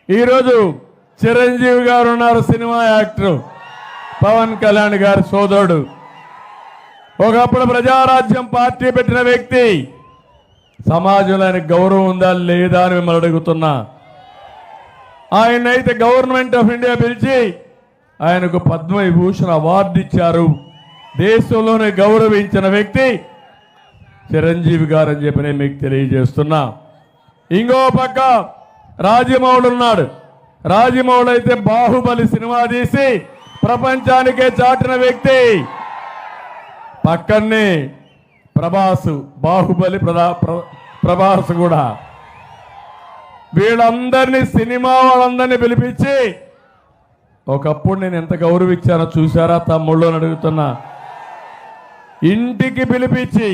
ఈరోజు చిరంజీవి గారు ఉన్నారు, సినిమా యాక్టర్ పవన్ కళ్యాణ్ గారి సోదరుడు. ఒకప్పుడు ప్రజారాజ్యం పార్టీ పెట్టిన వ్యక్తి. సమాజంలో ఆయనకు గౌరవం ఉందా లేదా అని మిమ్మల్ని అడుగుతున్నా. ఆయనైతే గవర్నమెంట్ ఆఫ్ ఇండియా పిలిచి ఆయనకు పద్మవిభూషణ్ అవార్డు ఇచ్చారు. దేశంలోనే గౌరవించిన వ్యక్తి చిరంజీవి గారు అని చెప్పి నేను మీకు తెలియజేస్తున్నా. ఇంకో పక్క రాజమౌళి ఉన్నాడు. రాజమౌళి అయితే బాహుబలి సినిమా తీసి ప్రపంచానికే చాటిన వ్యక్తి. పక్కనే ప్రభాస్, బాహుబలి ప్రభాస్ కూడా. వీళ్ళందరినీ, సినిమా వాళ్ళందరినీ పిలిపించి ఒకప్పుడు నేను ఎంత గౌరవించానో చూసారా తమ్ముళ్ళు అని అడుగుతున్నా. ఇంటికి పిలిపించి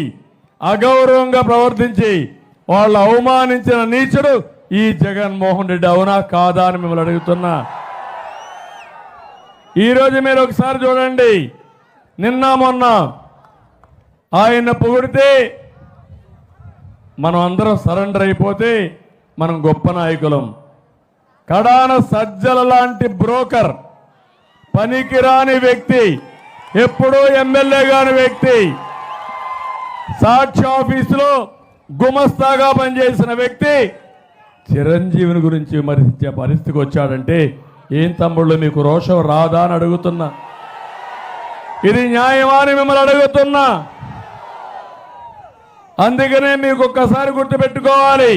అగౌరవంగా ప్రవర్తించి వాళ్ళు అవమానించిన నీచుడు ఈ జగన్మోహన్ రెడ్డి, అవునా కాదా అని మిమ్మల్ని అడుగుతున్నా. ఈరోజు మీరు ఒకసారి చూడండి, నిన్న మొన్న ఆయన పొగిడితే మనం అందరం సరెండర్ అయిపోతే మనం గొప్ప నాయకులం. కడాన సజ్జల లాంటి బ్రోకర్, పనికిరాని వ్యక్తి, ఎప్పుడూ ఎమ్మెల్యే కాని వ్యక్తి, సాక్షి ఆఫీసులో గుమస్తాగా పనిచేసిన వ్యక్తి చిరంజీవిని గురించి విమర్శించే పరిస్థితికి వచ్చాడంటే ఏం తమ్ముళ్ళు మీకు రోషం రాదా అని అడుగుతున్నా. ఇది న్యాయమా అని మిమ్మల్ని అడుగుతున్నా. అందుకనే మీకు ఒక్కసారి గుర్తుపెట్టుకోవాలి,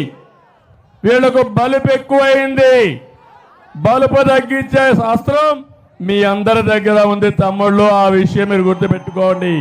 వీళ్లకు బలుపు ఎక్కువైంది. బలుపు తగ్గించే శాస్త్రం మీ అందరి దగ్గర ఉంది తమ్ముళ్ళు. ఆ విషయం మీరు గుర్తుపెట్టుకోండి.